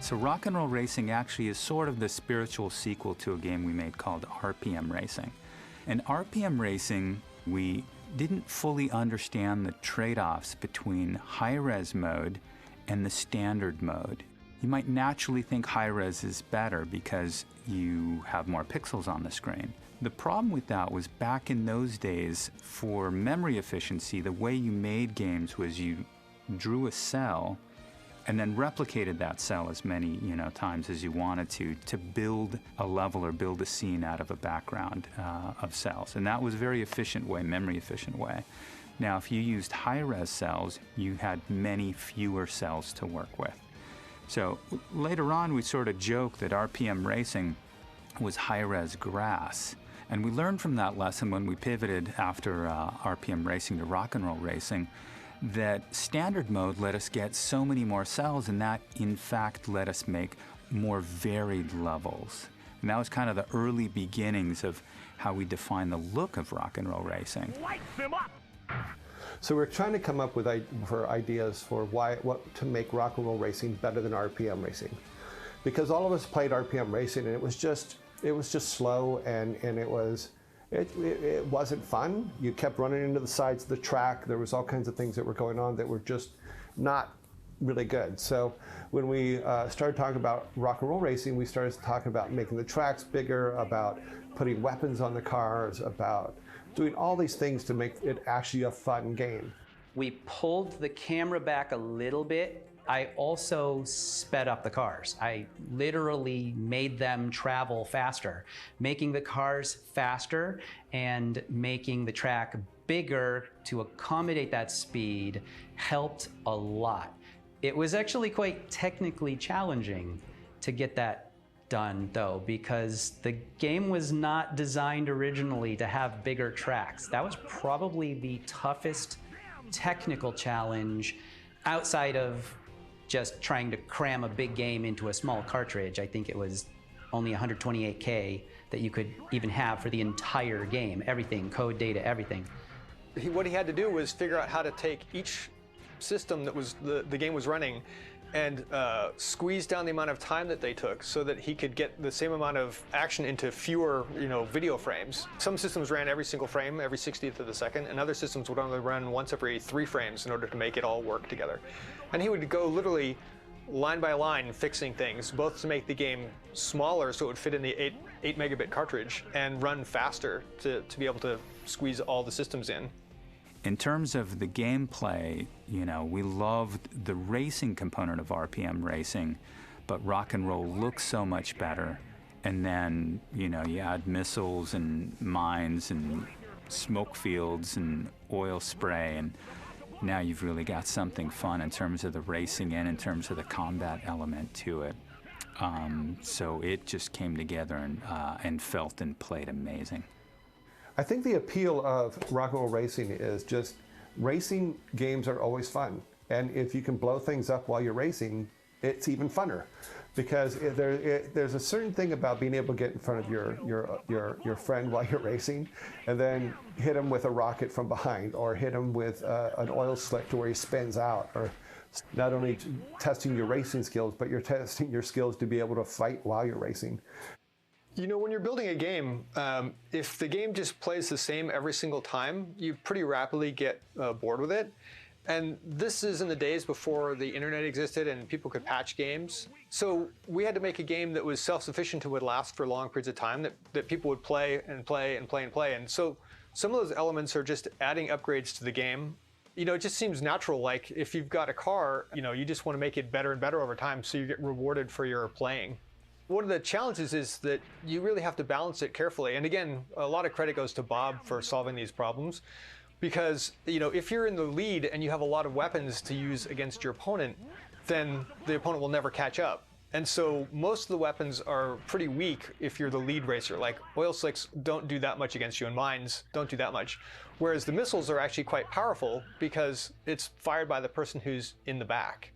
So Rock and Roll Racing actually is sort of the spiritual sequel to a game we made called RPM Racing. In RPM Racing, we didn't fully understand the trade-offs between high-res mode and the standard mode. You might naturally think high-res is better because you have more pixels on the screen. The problem with that was back in those days, for memory efficiency, the way you made games was you drew a cell and then replicated that cell as many times as you wanted to build a level or build a scene out of a background of cells. And that was a very efficient way, memory efficient way. Now, if you used high-res cells, you had many fewer cells to work with. So later on, we sort of joked that RPM Racing was high-res grass. And we learned from that lesson when we pivoted after RPM Racing to Rock and Roll Racing that standard mode let us get so many more cells, and that, in fact, let us make more varied levels. And that was kind of the early beginnings of how we define the look of Rock and Roll Racing. Light them up! So we're trying to come up with ideas for what to make Rock and Roll Racing better than RPM Racing, because all of us played RPM Racing and it was just slow and it wasn't fun. You kept running into the sides of the track. There was all kinds of things that were going on that were just not really good. So when we started talking about Rock and Roll Racing, we started talking about making the tracks bigger, about putting weapons on the cars, about doing all these things to make it actually a fun game. We pulled the camera back a little bit. I also sped up the cars. I literally made them travel faster. Making the cars faster and making the track bigger to accommodate that speed helped a lot. It was actually quite technically challenging to get that done, though, because the game was not designed originally to have bigger tracks. That was probably the toughest technical challenge outside of just trying to cram a big game into a small cartridge. I think it was only 128K that you could even have for the entire game. Everything, code, data, everything. What he had to do was figure out how to take each system that was the game was running and squeeze down the amount of time that they took so that he could get the same amount of action into fewer video frames. Some systems ran every single frame, every 60th of a second, and other systems would only run once every 3 frames in order to make it all work together. And he would go literally line by line fixing things, both to make the game smaller so it would fit in the 8 megabit cartridge and run faster to be able to squeeze all the systems in. In terms of the gameplay, we loved the racing component of RPM Racing, but Rock and Roll looks so much better. And then, you add missiles and mines and smoke fields and oil spray, and now you've really got something fun in terms of the racing and in terms of the combat element to it. So it just came together and felt and played amazing. I think the appeal of Rock and Roll Racing is just racing games are always fun. And if you can blow things up while you're racing, it's even funner. Because there's a certain thing about being able to get in front of your friend while you're racing and then hit him with a rocket from behind or hit him with an oil slick to where he spins out. Or not only testing your racing skills, but you're testing your skills to be able to fight while you're racing. When you're building a game, if the game just plays the same every single time, you pretty rapidly get bored with it. And this is in the days before the internet existed and people could patch games. So we had to make a game that was self-sufficient and would last for long periods of time, that people would play and play and play and play. And so some of those elements are just adding upgrades to the game. It just seems natural, like if you've got a car, you just want to make it better and better over time so you get rewarded for your playing. One of the challenges is that you really have to balance it carefully. And again, a lot of credit goes to Bob for solving these problems. Because, if you're in the lead and you have a lot of weapons to use against your opponent, then the opponent will never catch up. And so most of the weapons are pretty weak if you're the lead racer. Like oil slicks don't do that much against you and mines don't do that much. Whereas the missiles are actually quite powerful because it's fired by the person who's in the back.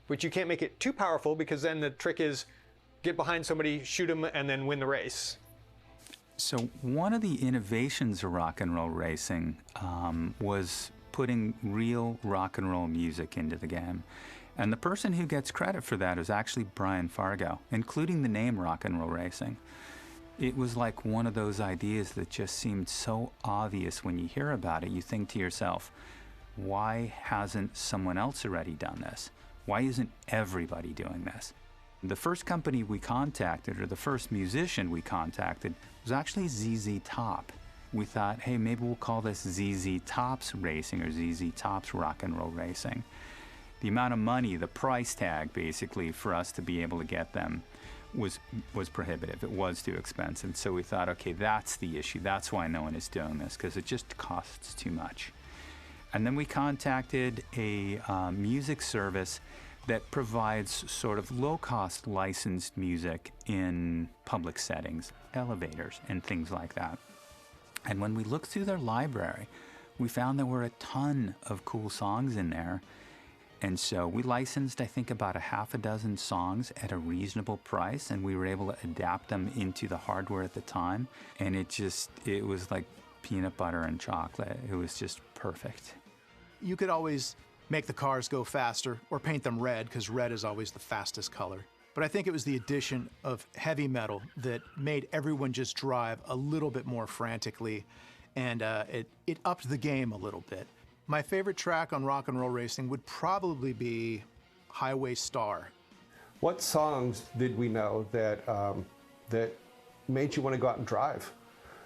But you can't make it too powerful because then the trick is get behind somebody, shoot them, and then win the race. So one of the innovations of Rock and Roll Racing was putting real rock and roll music into the game. And the person who gets credit for that is actually Brian Fargo, including the name Rock and Roll Racing. It was like one of those ideas that just seemed so obvious when you hear about it. You think to yourself, why hasn't someone else already done this? Why isn't everybody doing this? The first company we contacted, or the first musician we contacted, was actually ZZ Top. We thought, hey, maybe we'll call this ZZ Top's Racing or ZZ Top's Rock and Roll Racing. The amount of money, the price tag, basically, for us to be able to get them was prohibitive. It was too expensive. So we thought, okay, that's the issue. That's why no one is doing this, because it just costs too much. And then we contacted a music service that provides sort of low-cost licensed music in public settings, elevators, and things like that. And when we looked through their library, we found there were a ton of cool songs in there. And so we licensed, I think, about a half a dozen songs at a reasonable price, and we were able to adapt them into the hardware at the time. And it was like peanut butter and chocolate. It was just perfect. You could always make the cars go faster or paint them red, because red is always the fastest color. But I think it was the addition of heavy metal that made everyone just drive a little bit more frantically, and it upped the game a little bit. My favorite track on Rock and Roll Racing would probably be Highway Star. What songs did we know that that made you want to go out and drive?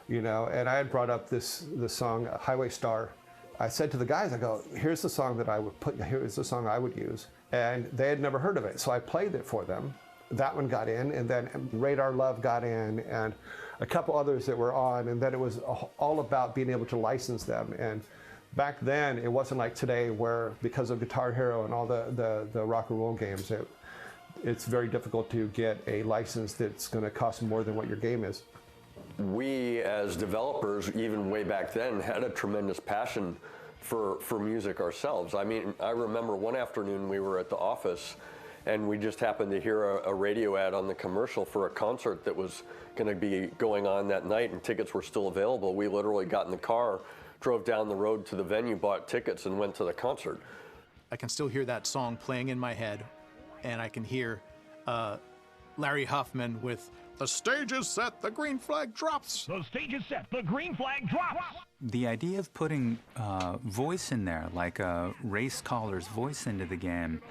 You know, and I had brought up the song Highway Star. I said to the guys, I go, here's the song that I would put, here's the song I would use. And they had never heard of it, so I played it for them. That one got in, and then Radar Love got in, and a couple others that were on, and then it was all about being able to license them. And back then, it wasn't like today where, because of Guitar Hero and all the rock and roll games, it's very difficult to get a license that's going to cost more than what your game is. We, as developers, even way back then, had a tremendous passion for music ourselves. I mean, I remember one afternoon we were at the office and we just happened to hear a radio ad on the commercial for a concert that was going to be going on that night, and tickets were still available. We literally got in the car, drove down the road to the venue, bought tickets, and went to the concert. I can still hear that song playing in my head, and I can hear Larry Huffman with "The stage is set, the green flag drops." The stage is set, the green flag drops. The idea of putting voice in there, like a race caller's voice into the game,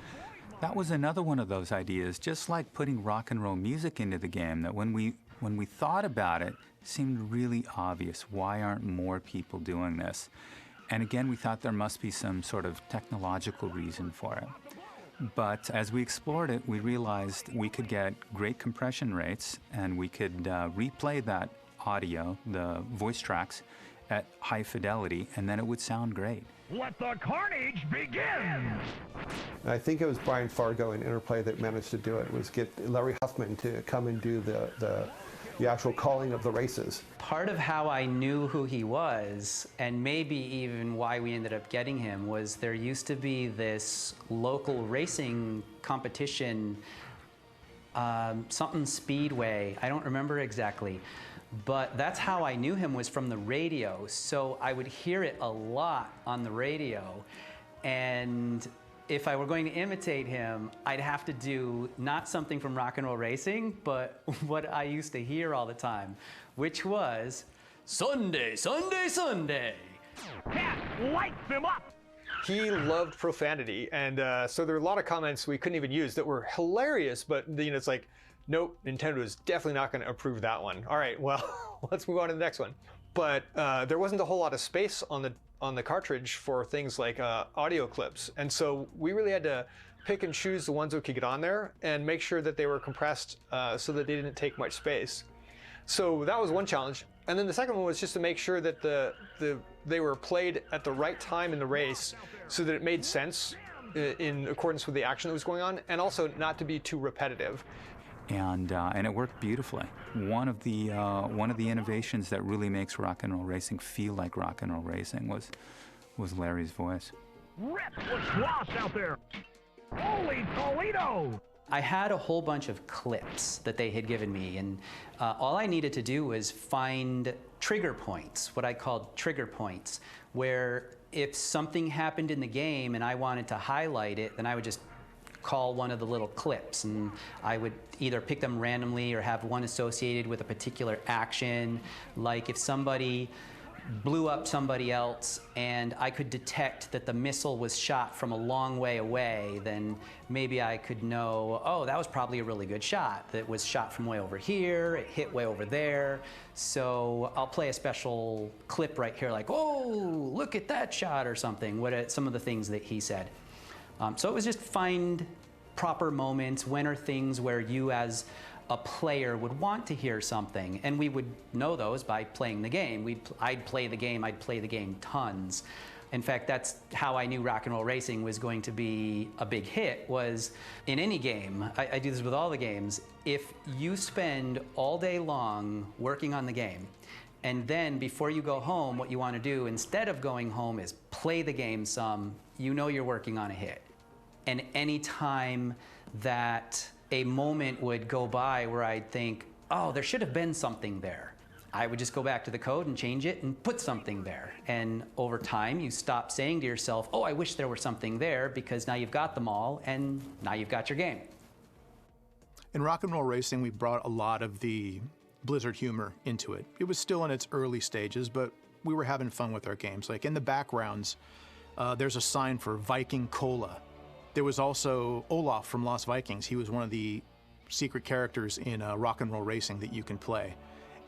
that was another one of those ideas, just like putting rock and roll music into the game, that when we thought about it, seemed really obvious. Why aren't more people doing this? And again, we thought there must be some sort of technological reason for it. But as we explored it, we realized we could get great compression rates, and we could replay that audio, the voice tracks, at high fidelity, and then it would sound great. Let the carnage begin! I think it was Brian Fargo in Interplay that managed to do it, was get Larry Huffman to come and do the actual calling of the races. Part of how I knew who he was, and maybe even why we ended up getting him, was there used to be this local racing competition, something Speedway, I don't remember exactly, but that's how I knew him, was from the radio. So I would hear it a lot on the radio, and if I were going to imitate him, I'd have to do not something from Rock and Roll Racing, but what I used to hear all the time, which was, "Sunday, Sunday, Sunday." Pat, light them up! He loved profanity, and so there were a lot of comments we couldn't even use that were hilarious, but it's like, nope, Nintendo is definitely not going to approve that one. All right, well, let's move on to the next one. But there wasn't a whole lot of space on the cartridge for things like audio clips, and so we really had to pick and choose the ones that could get on there and make sure that they were compressed so that they didn't take much space. So that was one challenge. And then the second one was just to make sure that they were played at the right time in the race so that it made sense in accordance with the action that was going on, and also not to be too repetitive. And it worked beautifully. One of the innovations that really makes rock and roll racing feel like rock and roll racing was Larry's voice. Rip was lost out there. Holy Toledo! I had a whole bunch of clips that they had given me, and all I needed to do was find trigger points, what I called trigger points, where if something happened in the game and I wanted to highlight it, then I would just call one of the little clips, and I would either pick them randomly or have one associated with a particular action. Like if somebody blew up somebody else and I could detect that the missile was shot from a long way away, then maybe I could know, oh, that was probably a really good shot. That was shot from way over here, it hit way over there. So I'll play a special clip right here like, oh, look at that shot or something. What are some of the things that he said? So it was just find proper moments. When are things where you as a player would want to hear something, and we would know those by playing the game. I'd play the game tons. In fact, that's how I knew Rock and Roll Racing was going to be a big hit, was in any game, I do this with all the games, if you spend all day long working on the game, and then before you go home, what you want to do instead of going home is play the game some, you know you're working on a hit. And any time that a moment would go by where I'd think, oh, there should have been something there, I would just go back to the code and change it and put something there. And over time, you stop saying to yourself, oh, I wish there were something there, because now you've got them all, and now you've got your game. In Rock and Roll Racing, we brought a lot of the Blizzard humor into it. It was still in its early stages, but we were having fun with our games. Like in the backgrounds, there's a sign for Viking Cola. There was also Olaf from Lost Vikings. He was one of the secret characters in Rock and Roll Racing that you can play.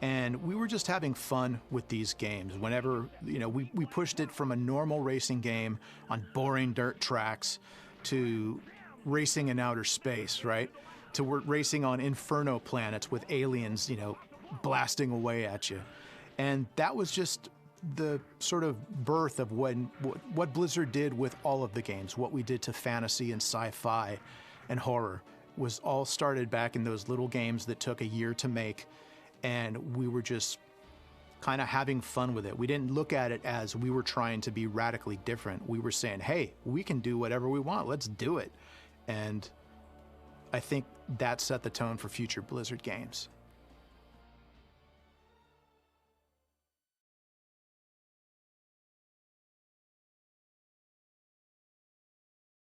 And we were just having fun with these games. Whenever, we pushed it from a normal racing game on boring dirt tracks to racing in outer space, right? To racing on inferno planets with aliens, blasting away at you. And that was just the sort of birth of what Blizzard did with all of the games. What we did to fantasy and sci-fi and horror was all started back in those little games that took a year to make, and we were just kind of having fun with it. We didn't look at it as we were trying to be radically different. We were saying, hey, we can do whatever we want, let's do it. And I think that set the tone for future Blizzard games.